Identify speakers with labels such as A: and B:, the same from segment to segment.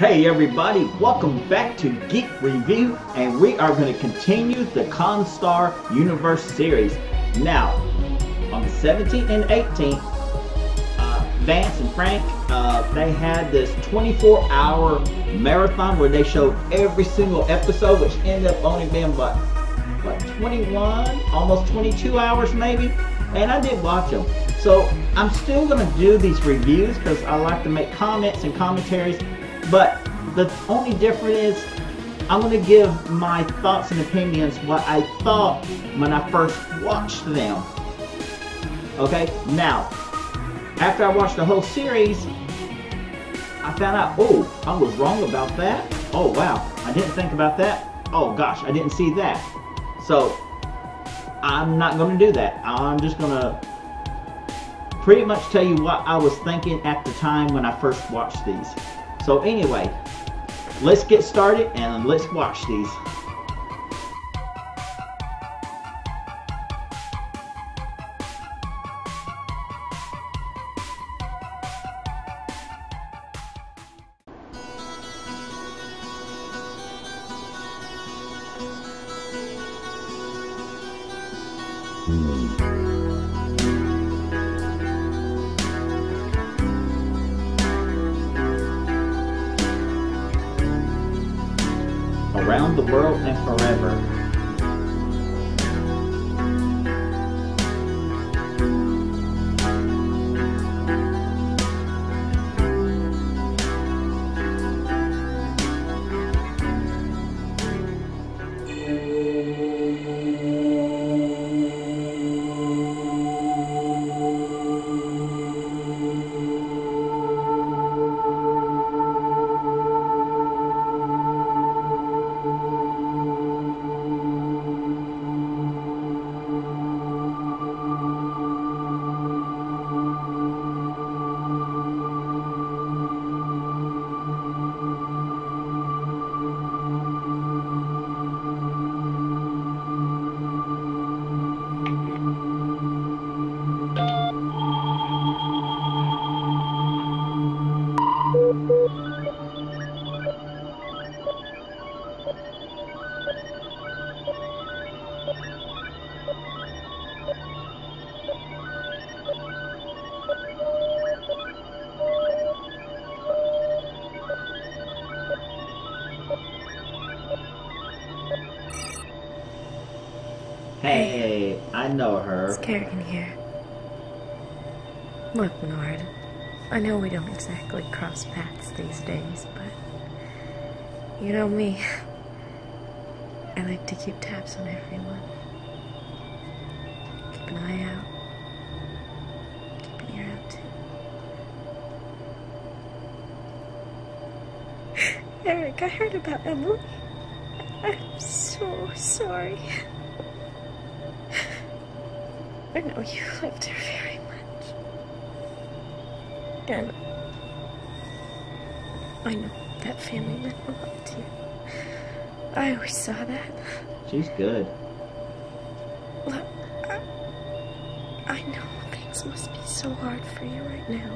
A: Hey everybody, welcome back to Geek Review, and we are going to continue the Constar Universe series. Now, on the 17th and 18th, Vance and Frank, they had this 24-hour marathon where they showed every single episode, which ended up only being what 21, almost 22 hours maybe, and I did watch them. So I'm still going to do these reviews because I like to make comments and commentaries. But the only difference is I'm going to give my thoughts and opinions, what I thought when I first watched them. Okay, now, after I watched the whole series, I found out, oh, I was wrong about that. Oh, wow, I didn't think about that. Oh, gosh, I didn't see that. So, I'm not going to do that. I'm just going to pretty much tell you what I was thinking at the time when I first watched these. So anyway, let's get started and let's watch these. Around the World and Forever. Hey, I know her.
B: It's Kerrigan here. Look, Nord, I know we don't exactly cross paths these days, but you know me. I like to keep tabs on everyone. Keep an eye out. Keep an ear out too. Eric, I heard about Emily. I'm so sorry. I know you loved her very much. And I know that family meant a lot to you. I always saw that.
A: She's good.
B: Look, I know things must be so hard for you right now.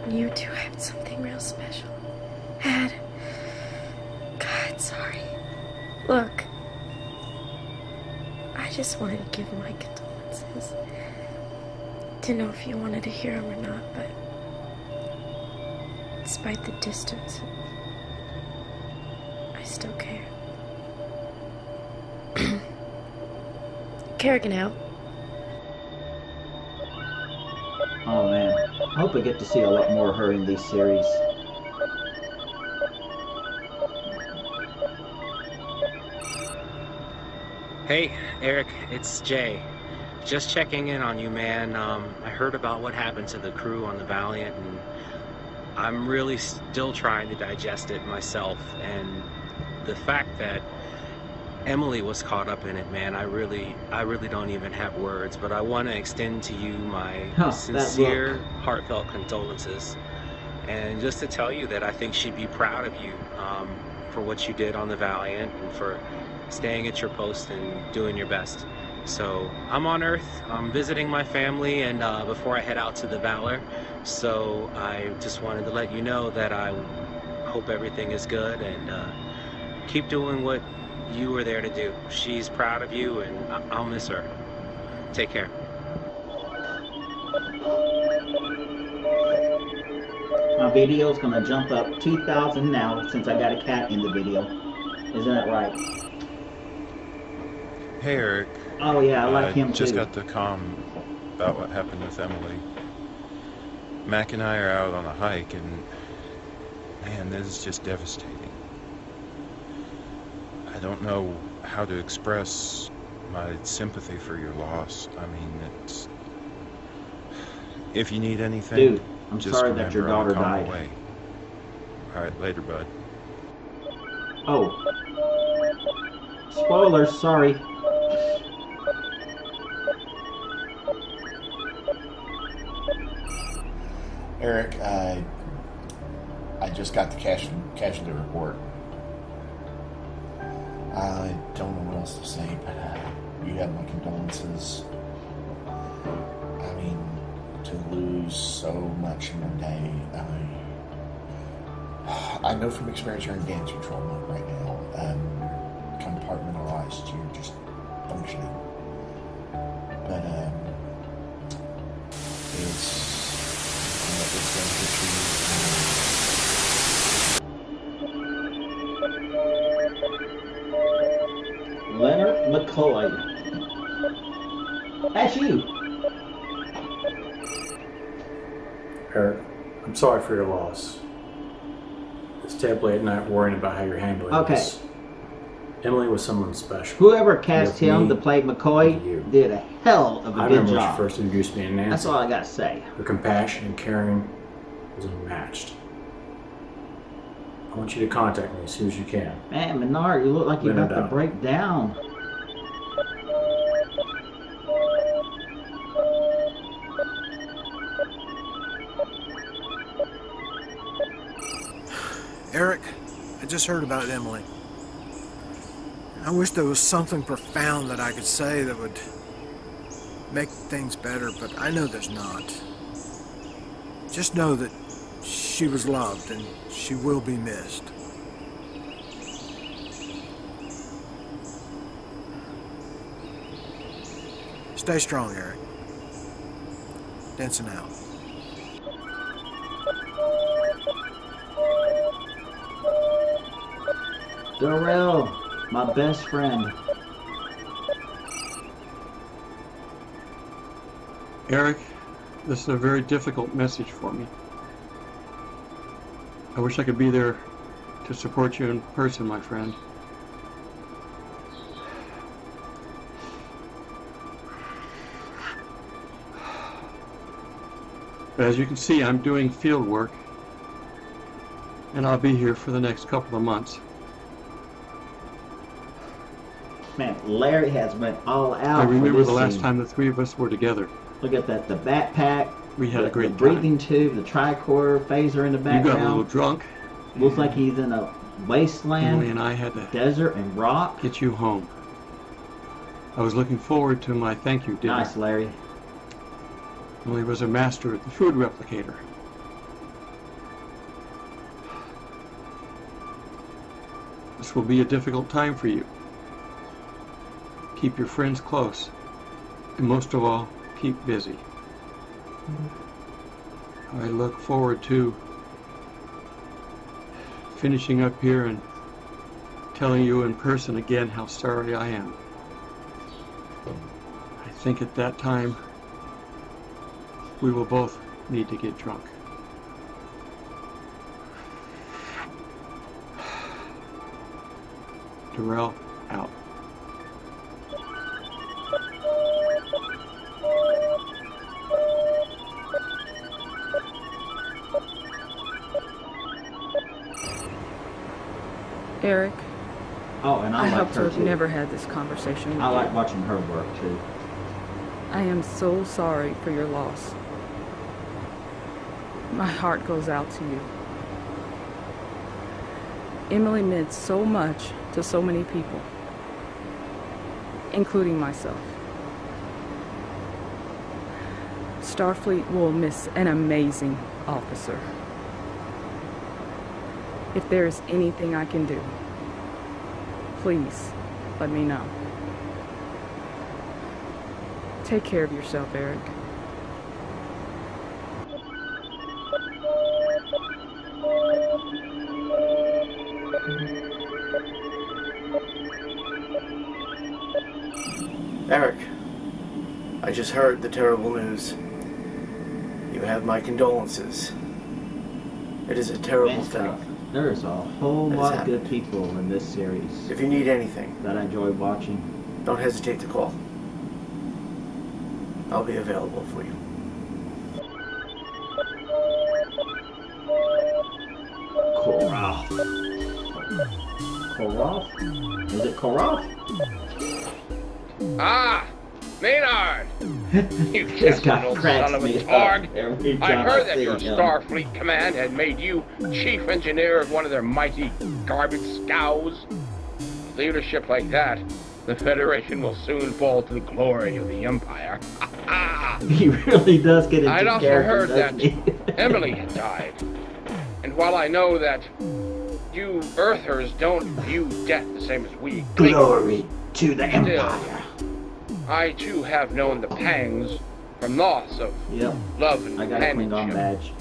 B: You two had something real special. God, sorry. Look, I just wanted to give my condolences. Didn't know if you wanted to hear them or not, but despite the distance, I still care. Kerrigan out.
A: Oh man, I hope I get to see a lot more of her in these series.
C: Hey, Eric, it's Jay. Just checking in on you, man. I heard about what happened to the crew on the Valiant, and I'm really still trying to digest it myself. And the fact that Emily was caught up in it, man, I really don't even have words. But I want to extend to you my sincere, heartfelt condolences, and just to tell you that I think she'd be proud of you for what you did on the Valiant and for staying at your post and doing your best. So I'm on Earth, I'm visiting my family, and before I head out to the Valor, so I just wanted to let you know that I hope everything is good, and keep doing what you were there to do. She's proud of you, and I'll miss her. Take care.
A: My video is gonna jump up 2,000 now since I got a cat in the video. Isn't that right?
D: Hey Eric.
A: Oh yeah, I like him
D: just
A: too.
D: got the comm about what happened with Emily. Mac and I are out on a hike, and man, this is just devastating. I don't know how to express my sympathy for your loss. I mean, it's... If you need anything,
A: Dude, I'm
D: just
A: sorry that your
D: remember
A: daughter
D: I'm a call
A: died.
D: away. Alright, later, bud.
A: Oh. Spoilers, sorry.
E: Eric, I just got the casualty report. I don't know what else to say, but you have my condolences. I mean, to lose so much in a day, I know from experience you're in damage control mode right now. Compartmentalized, you're just functioning. But it's going to hit you.
A: Leonard McCoy. That's you.
F: Eric, I'm sorry for your loss. It's terribly at night worrying about how you're handling this. Emily was someone special.
A: Whoever cast him to play McCoy did a hell of a
F: I
A: good
F: remember when
A: job.
F: she first introduced me to Nancy.
A: That's all I gotta say.
F: Her compassion and caring was unmatched. I want you to contact me as soon as you can.
A: Man, Menard, you look like you're about to break down.
G: Eric, I just heard about Emily. I wish there was something profound that I could say that would make things better, but I know there's not. Just know that she was loved and she will be missed. Stay strong, Eric. Denson out.
A: Darrell, my best friend.
H: Eric, this is a very difficult message for me. I wish I could be there to support you in person, my friend. But as you can see, I'm doing field work, and I'll be here for the next couple of months.
A: Man, Larry has went all out.
H: I remember
A: for this
H: the last
A: scene.
H: time the three of us were together.
A: Look at that, the backpack.
H: We had a great
A: the breathing tube, the tricorder, phaser in the
H: You
A: background.
H: got a little drunk.
A: Looks like he's in a wasteland.
H: Emily and I had to
A: desert and rock.
H: Get you home. I was looking forward to my thank you dinner.
A: Nice, Larry.
H: Emily was a master at the food replicator. This will be a difficult time for you. Keep your friends close, and most of all, keep busy. I look forward to finishing up here and telling you in person again how sorry I am. I think at that time we will both need to get drunk. Darrell out.
I: Eric.
A: Oh, and I like
I: hope to
A: her
I: have
A: too.
I: never had this conversation with
A: I
I: you.
A: like watching her work too.
I: I am so sorry for your loss. My heart goes out to you. Emily meant so much to so many people, including myself. Starfleet will miss an amazing officer. If there is anything I can do, please let me know. Take care of yourself, Eric.
G: Eric, I just heard the terrible news. You have my condolences. It is a terrible thing.
A: There's a whole lot of good people in this series.
G: If you need anything
A: that I enjoy watching,
G: don't hesitate to call. I'll be available for you.
A: Korath. Korath? Is it Korath?
J: Ah! Maynard! You
A: This guy
J: old
A: cracks
J: son of a
A: me
J: targ!
A: up every
J: I
A: time
J: heard
A: I
J: that
A: see
J: your
A: him.
J: Starfleet command had made you chief engineer of one of their mighty garbage scows. With leadership like that, the Federation will soon fall to the glory of the Empire.
A: He really does get into
J: I'd also
A: character,
J: heard that
A: doesn't he?
J: Emily had died. And while I know that you Earthers don't view death the same as we
A: Glory to the
J: Still,
A: Empire.
J: I too have known the pangs from loss of love and
A: I got a Klingon
J: companionship.
A: badge.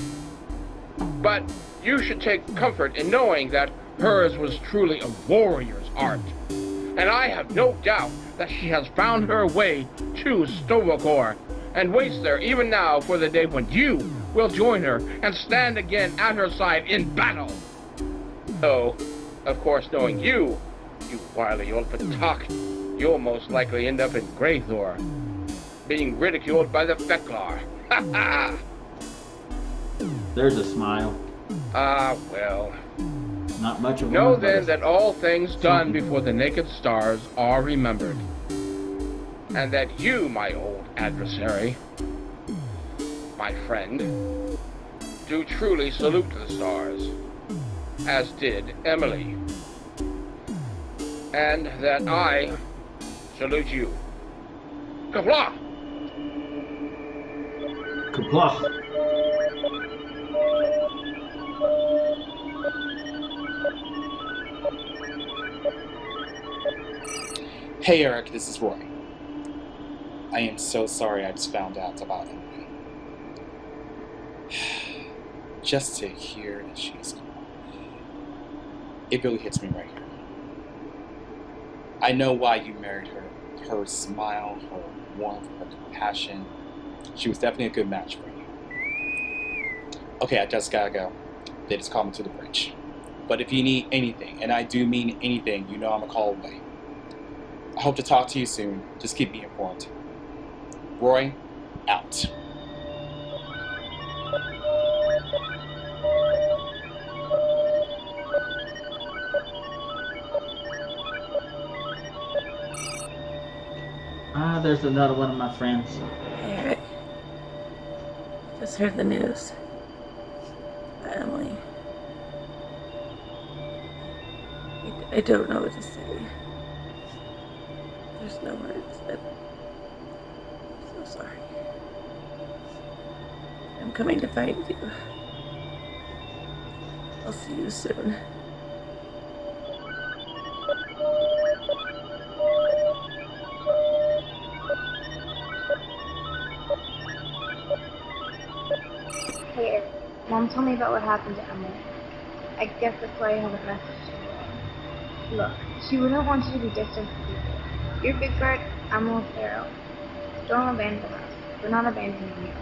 J: But you should take comfort in knowing that hers was truly a warrior's art. And I have no doubt that she has found her way to Stovokor and waits there even now for the day when you will join her and stand again at her side in battle. Though, of course, knowing you wily old Patak, you'll most likely end up in Greythor, being ridiculed by the Feklar. Ha ha!
A: There's a smile.
J: Ah, well.
A: Not much of
J: Know
A: one,
J: then
A: but
J: that all things done before the naked stars are remembered, and that you, my old adversary, my friend, do truly salute the stars, as did Emily, and that I salute you. Kapla!
A: Kapla.
K: Hey Eric, this is Roy. I am so sorry I just found out about Emily. Just to hear that she's gone, it really hits me right here. I know why you married her. Her smile, her warmth, her compassion. She was definitely a good match for you. Okay, I just gotta go. They just called me to the bridge. But if you need anything, and I do mean anything, you know I'm a call away. I hope to talk to you soon. Just keep me informed. Roy, out.
A: Ah, there's another one of my friends.
B: Eric, just heard the news. Emily. I don't know what to say. There's no words. I'm so sorry. I'm coming to find you. I'll see you soon.
L: Hey Eric, Mom told me about what happened to Emily. I guess that's why I haven't messaged you. Look, she wouldn't want you to be distant from people. You're Big Bird, I'm Little Pharaoh. Don't abandon us. We're not abandoning you.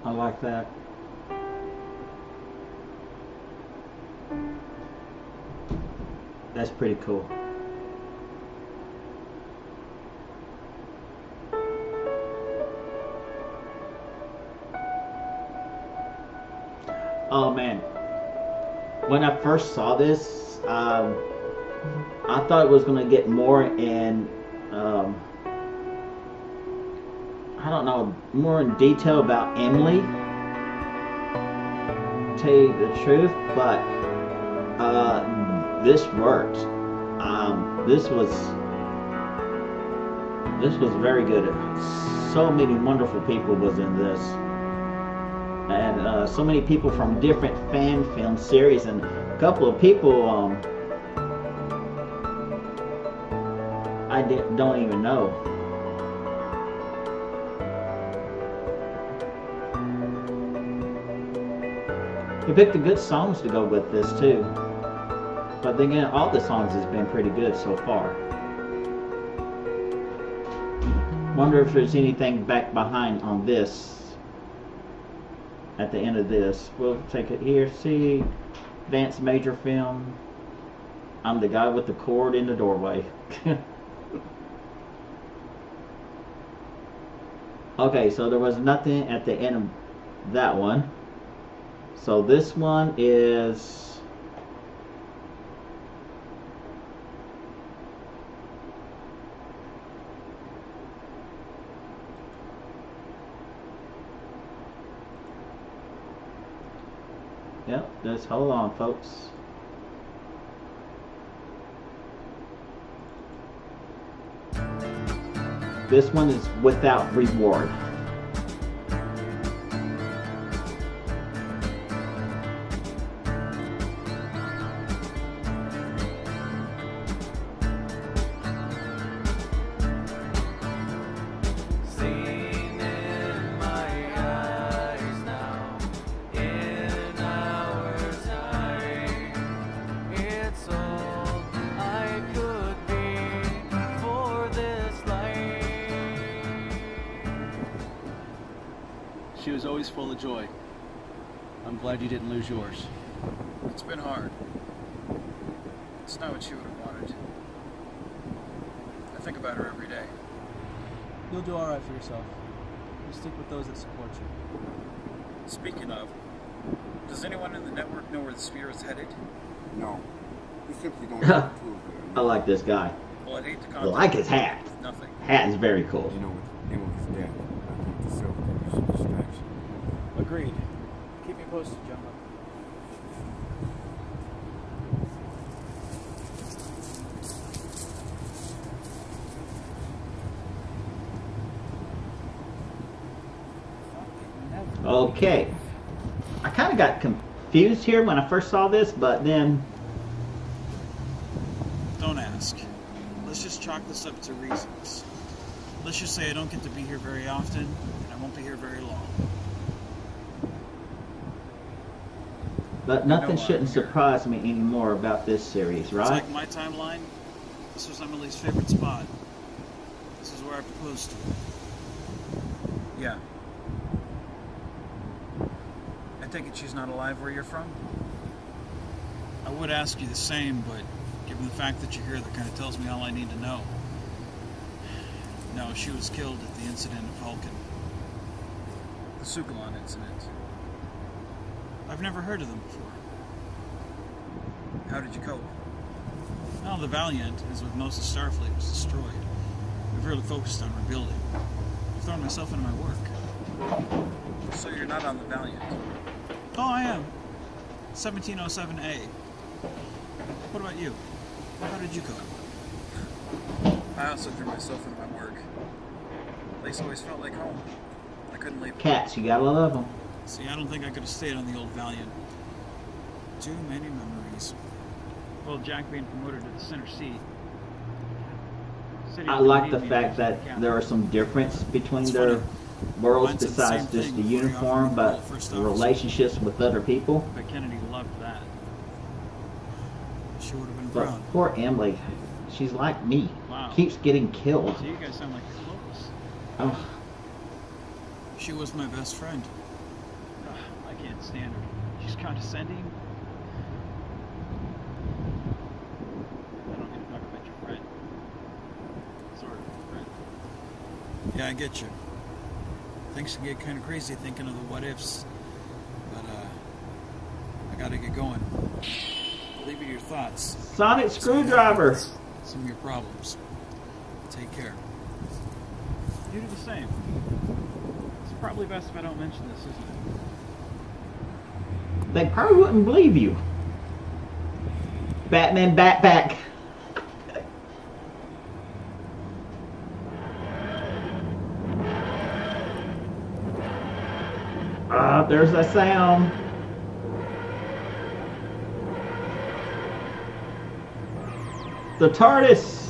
A: I like that. That's pretty cool. Oh man, when I first saw this, I thought it was going to get more in, I don't know, more in detail about Emily, to tell you the truth, but this worked. This was very good. So many wonderful people was in this. And so many people from different fan film series, and a couple of people I don't even know. He picked the good songs to go with this too. But then again, all the songs has been pretty good so far. Wonder if there's anything back behind on this. At the end of this, we'll take it here. See, Advanced Major Film. I'm the guy with the cord in the doorway. Okay, so there was nothing at the end of that one. So this one is yep, just hold on, folks. This one is without reward.
M: She was always full of joy. I'm glad you didn't lose yours.
N: It's been hard. It's not what she would have wanted. I think about her every day.
M: You'll do all right for yourself. You stick with those that support you.
N: Speaking of, does anyone in the network know where the spear is headed?
O: No. We simply don't have a clue.
A: I like this guy.
N: Well, I'd hate to
A: I
N: contact
A: like his hat.
N: Nothing.
A: Hat is very cool.
O: You know, with Emily's death, I think the self-use is a distraction.
M: Agreed. Keep me posted, Jumbo.
A: Okay. I kind of got confused here when I first saw this, but then...
N: Don't ask. Let's just chalk this up to reasons. Let's just say I don't get to be here very often, and I won't be here very long.
A: But nothing shouldn't surprise me anymore about this series, right?
N: It's like my timeline. This was Emily's favorite spot. This is where I proposed to her. Yeah. I take it she's not alive where you're from? I would ask you the same, but given the fact that you're here, that kind of tells me all I need to know. No, she was killed at the incident of Vulcan. The Sukalon incident. I've never heard of them before. How did you cope? Well, the Valiant, as with most of Starfleet, was destroyed. We've really focused on rebuilding. I've thrown myself into my work. So you're not on the Valiant? Oh, I am. 1707A. What about you? How did you cope? I also threw myself into my work. The place always felt like home. I couldn't leave.
A: Cats, you gotta love them.
N: See, I don't think I could have stayed on the old Valiant. Too many memories. Well, Jack being promoted to the center seat.
A: I like the fact that there are some difference between their worlds besides just the uniform, but the relationships with other people.
N: But Kennedy loved that. She would have been
A: But
N: proud.
A: poor Emily, she's like me.
N: Wow.
A: Keeps getting killed.
N: So you guys sound like you're close.
A: Oh.
N: She was my best friend. I can't stand her. She's condescending. Yeah, I get you. Things can get kind of crazy thinking of the what ifs. But I gotta get going. Leave you your thoughts.
A: Sonic screwdriver.
N: Some of your problems. Take care. You do the same. It's probably best if I don't mention this, isn't it?
A: They probably wouldn't believe you. Batman backpack. Ah, there's that sound. The TARDIS.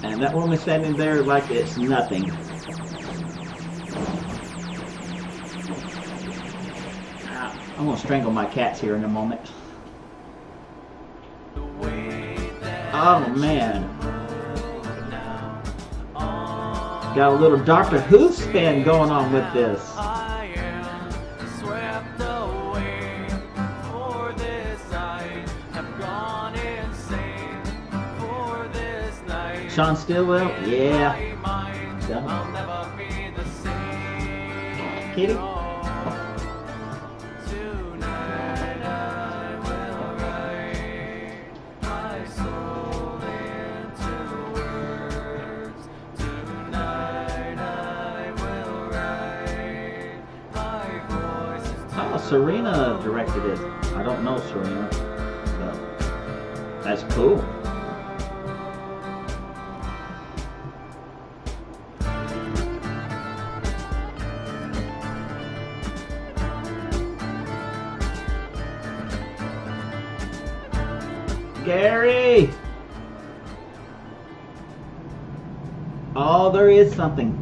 A: And that woman standing there like it's nothing. I'm gonna strangle my cats here in a moment. Oh man. Got a little Doctor Who spin going on with this. Sean Stillwell? Yeah. Kitty? Oh, Serena directed it. I don't know Serena, but that's cool. Gary! Oh, there is something.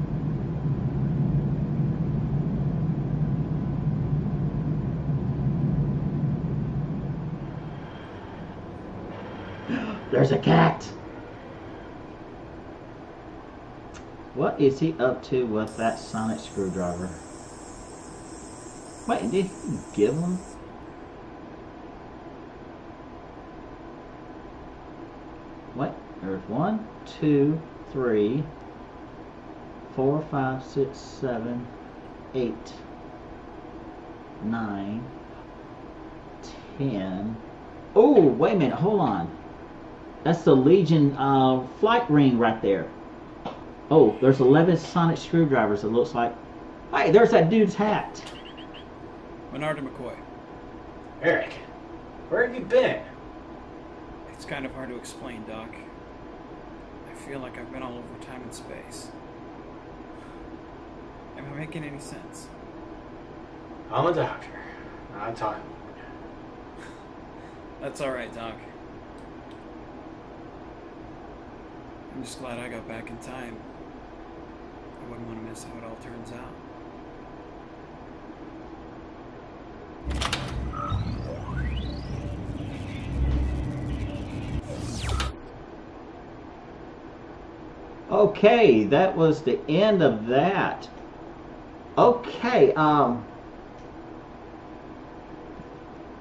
A: There's a cat. What is he up to with that sonic screwdriver? Wait, did he give him? What? There's 1, 2, 3, 4, 5, 6, 7, 8, 9, 10. Oh, wait a minute, hold on. That's the Legion flight ring right there. Oh, there's 11 sonic screwdrivers, it looks like. Hey, there's that dude's hat.
M: Bernard McCoy.
F: Eric, where have you been?
M: It's kind of hard to explain, Doc. I feel like I've been all over time and space. Am I making any sense?
F: I'm a doctor, not a time lord.
M: That's alright, Doc. I'm just glad I got back in time. I wouldn't want to miss how it all turns out.
A: Okay, that was the end of that. Okay,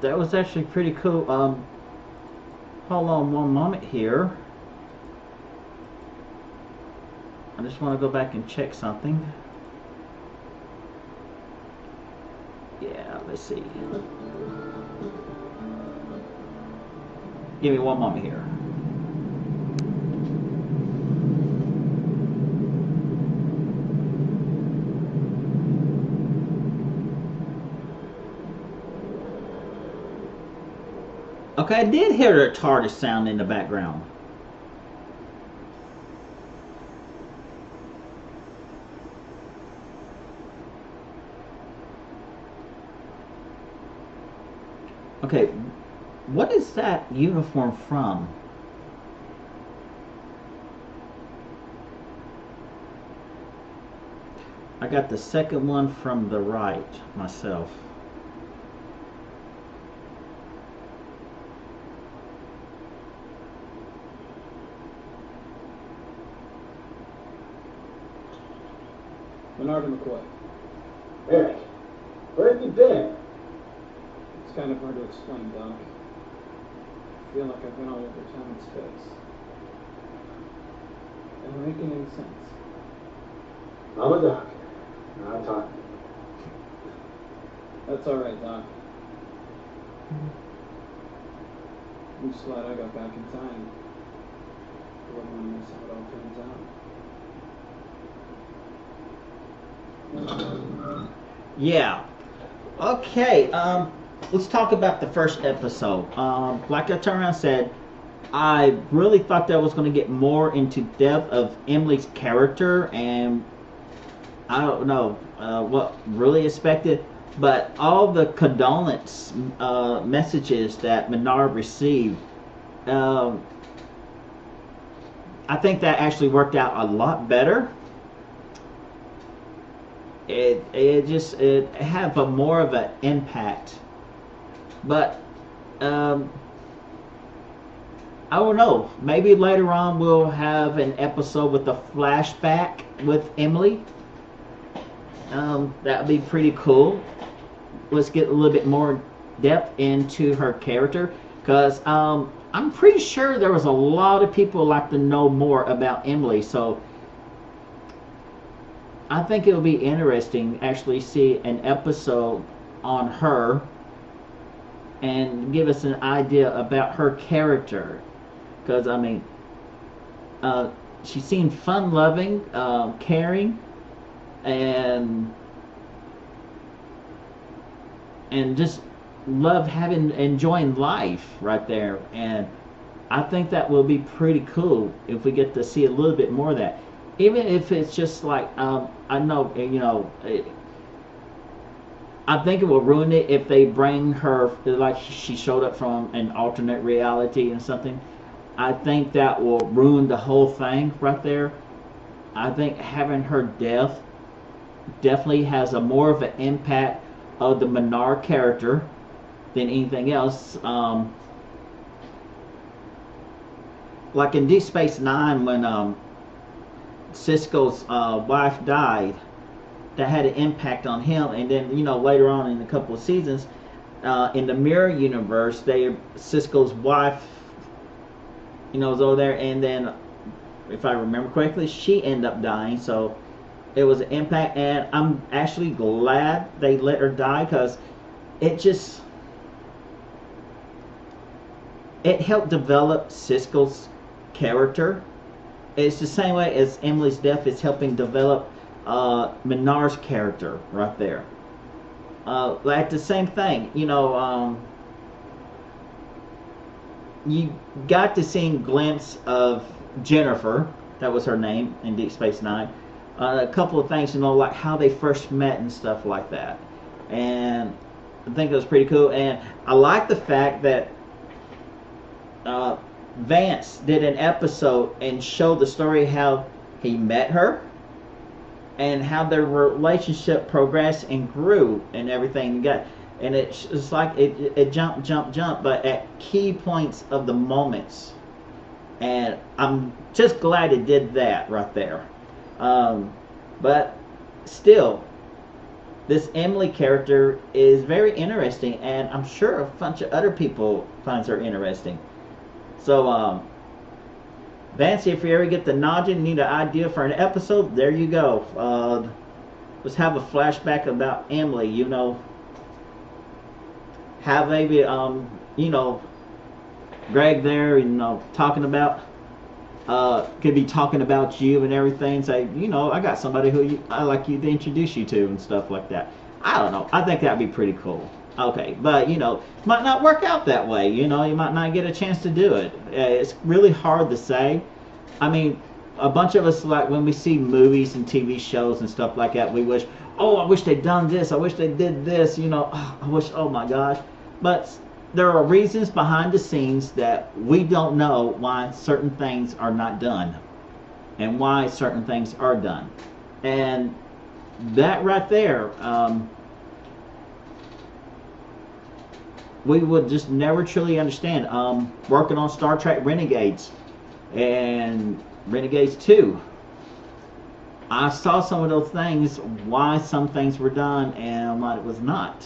A: that was actually pretty cool. Hold on one moment here. I just want to go back and check something. Yeah, let's see. Give me one moment here. Okay, I did hear the TARDIS sound in the background. Okay, what is that uniform from? I got the second one from the right myself.
M: Bernard McCoy.
F: Eric, where have you been?
M: It's kind of hard to explain, Doc. I feel like I've been all over time and space. Am I making any sense?
P: I'm a doctor, not time.
M: That's alright, Doc. I'm just glad I got back in time. I wouldn't want to miss how it all turns out.
A: Yeah. Okay, let's talk about the first episode. Like I turned around and said, I really thought that was going to get more into depth of Emily's character, and I don't know what really expected, but all the condolence messages that Menard received, I think that actually worked out a lot better. It had a more of an impact, but I don't know, maybe later on we'll have an episode with a flashback with Emily. That would be pretty cool. Let's get a little bit more depth into her character, because I'm pretty sure there was a lot of people like to know more about Emily, so I think it'll be interesting actually see an episode on her and give us an idea about her character, because I mean she seemed fun-loving, caring, and just love enjoying life right there. And I think that will be pretty cool if we get to see a little bit more of that, even if it's just like I know, you know, I think it will ruin it if they bring her like she showed up from an alternate reality and something. I think that will ruin the whole thing right there. I think having her death definitely has a more of an impact of the Menard character than anything else. Like in Deep Space Nine, when Cisco's wife died, that had an impact on him. And then, you know, later on in a couple of seasons, in the Mirror universe, Cisco's wife, you know, was over there, and then, if I remember correctly, she ended up dying. So it was an impact, and I'm actually glad they let her die, because it helped develop Cisco's character. It's the same way as Emily's death is helping develop Menard's character right there. Like the same thing, you know, you got to see a glimpse of Jennifer, that was her name in Deep Space Nine. A couple of things, you know, like how they first met and stuff like that. And I think it was pretty cool. And I like the fact that Vance did an episode and showed the story how he met her and how their relationship progressed and grew and everything. And it's like it jumped, but at key points of the moments. And I'm just glad it did that right there. But still, this Emily character is very interesting, and I'm sure a bunch of other people finds her interesting. So, Vance, if you ever get the nod and need an idea for an episode, there you go. Let's have a flashback about Emily, you know. Have maybe, you know, Greg there, you know, talking about, could be talking about you and everything. Say, you know, I got somebody who I like you to introduce you to and stuff like that. I don't know. I think that'd be pretty cool. Okay, but you know, might not work out that way. You know, you might not get a chance to do it. It's really hard to say. I mean, a bunch of us, like when we see movies and TV shows and stuff like that, we wish, oh, I wish they'd done this. I wish they did this. You know, oh, I wish, oh my gosh. But there are reasons behind the scenes that we don't know why certain things are not done and why certain things are done. And that right there, we would just never truly understand. Working on Star Trek Renegades and Renegades 2, I saw some of those things, why some things were done and why it was not.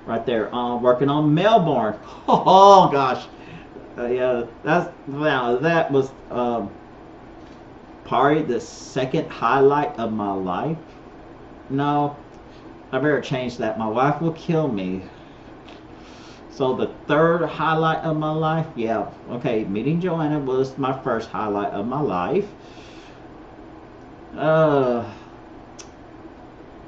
A: Right there. Working on Melbourne. Oh gosh, Yeah, that was probably the second highlight of my life. No, I better change that. My wife will kill me. So the third highlight of my life, yeah, okay, meeting Joanna was my first highlight of my life.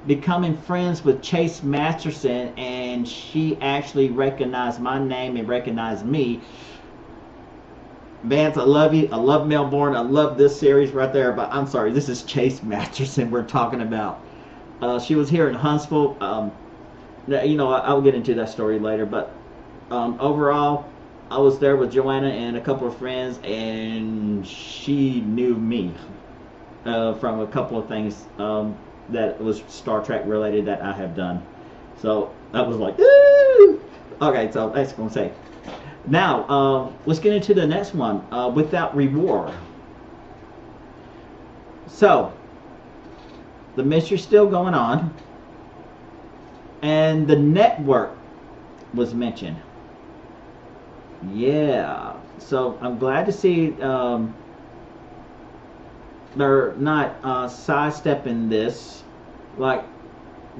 A: Becoming friends with Chase Masterson, and she actually recognized my name and recognized me. Vance, I love you. I love Melbourne. I love this series right there. But I'm sorry, this is Chase Masterson we're talking about. She was here in Huntsville. You know, I'll get into that story later. But overall, I was there with Joanna and a couple of friends, and she knew me from a couple of things that was Star Trek related that I have done. So that was like, ooh! Okay, so that's what I'm saying. Now, let's get into the next one, Without Reward. So, the mystery's still going on, and the network was mentioned. Yeah, so I'm glad to see they're not sidestepping this like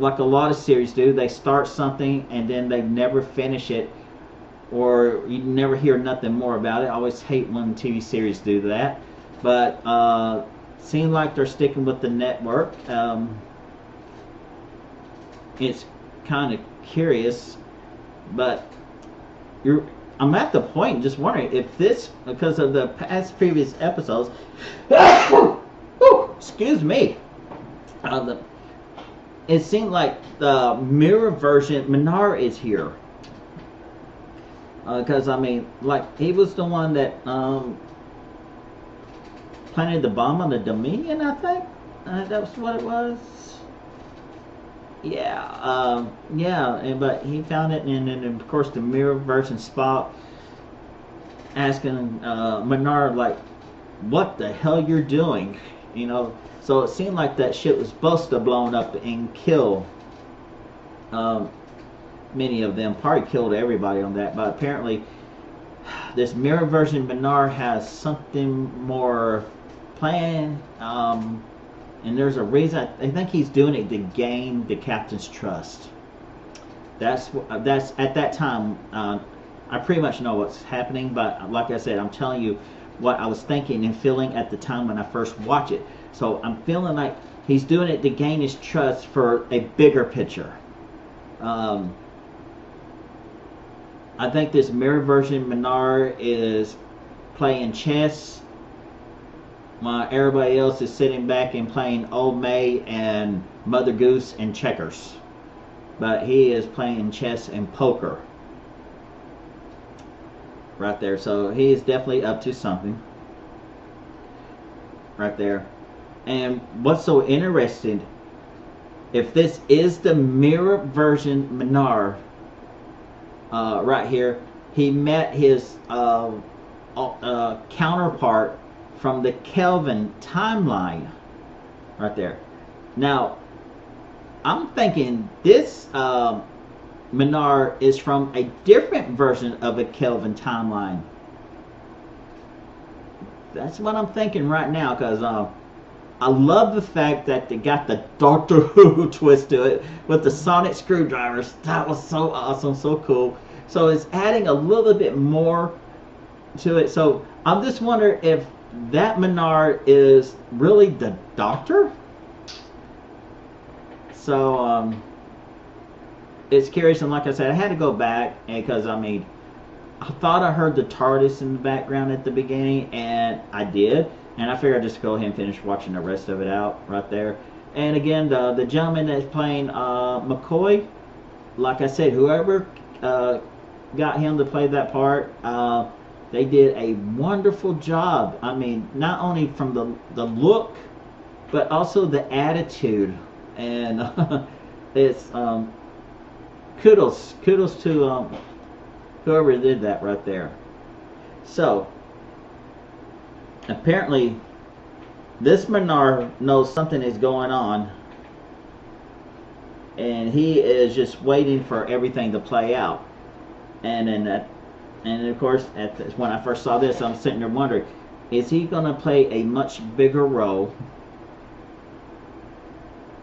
A: a lot of series do. They start something and then they never finish it, or you never hear nothing more about it. I always hate when TV series do that, but seems like they're sticking with the network. It's kind of curious, but I'm at the point just wondering if this, because of the previous episodes, excuse me, it seemed like the mirror version Minar is here. Because I mean, like, he was the one that planted the bomb on the Dominion, I think. That was what it was. Yeah, but he found it, and then of course the mirror version Spock asking Minar, like, what the hell you're doing, you know. So it seemed like that shit was supposed to blown up and kill many of them, probably killed everybody on that, but apparently this mirror version Minar has something more planned, and there's a reason. I think he's doing it to gain the captain's trust. That's at that time. I pretty much know what's happening, but like I said, I'm telling you what I was thinking and feeling at the time when I first watched it. So I'm feeling like he's doing it to gain his trust for a bigger picture. I think this mirror version Minar is playing chess while everybody else is sitting back and playing Old May and Mother Goose and checkers. But he is playing chess and poker right there. So he is definitely up to something right there. And what's so interesting, if this is the mirror version Minar, right here, he met his counterpart from the Kelvin timeline right there. Now, I'm thinking this Minar is from a different version of a Kelvin timeline. That's what I'm thinking right now, because I love the fact that they got the Doctor Who twist to it with the sonic screwdrivers. That was so awesome, so cool. So it's adding a little bit more to it. So I'm just wondering if that Minar is really the Doctor. So it's curious, and like I said, I had to go back because I mean, I thought I heard the TARDIS in the background at the beginning, and I did. And I figured I'd just go ahead and finish watching the rest of it out right there. And again, the gentleman that's playing McCoy, like I said, whoever got him to play that part, they did a wonderful job. I mean, not only from the look, but also the attitude. And it's kudos to whoever did that right there. So apparently this Minar knows something is going on, and he is just waiting for everything to play out. And then And of course, when I first saw this, I'm sitting there wondering, is he going to play a much bigger role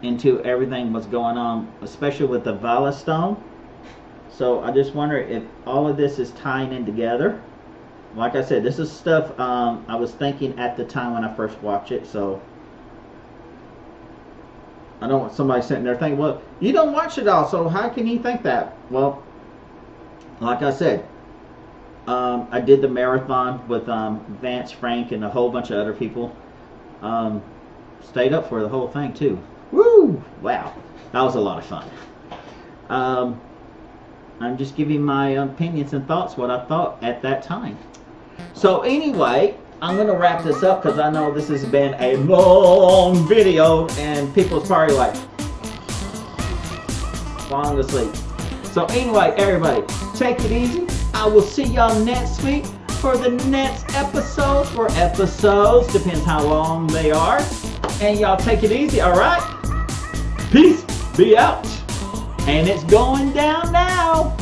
A: into everything what's going on, especially with the Vala Stone? So I just wonder if all of this is tying in together. Like I said, this is stuff I was thinking at the time when I first watched it, so I don't want somebody sitting there thinking, well, you don't watch it all, so how can you think that? Well, like I said, I did the marathon with Vance, Frank, and a whole bunch of other people. Stayed up for the whole thing too. Woo! Wow, that was a lot of fun. I'm just giving my opinions and thoughts, what I thought at that time. So anyway, I'm going to wrap this up because I know this has been a long video and people's probably like falling asleep. So anyway, everybody, take it easy. I will see y'all next week for the next episodes, or episodes, depends how long they are. And y'all take it easy, alright? Peace, be out. And it's going down now.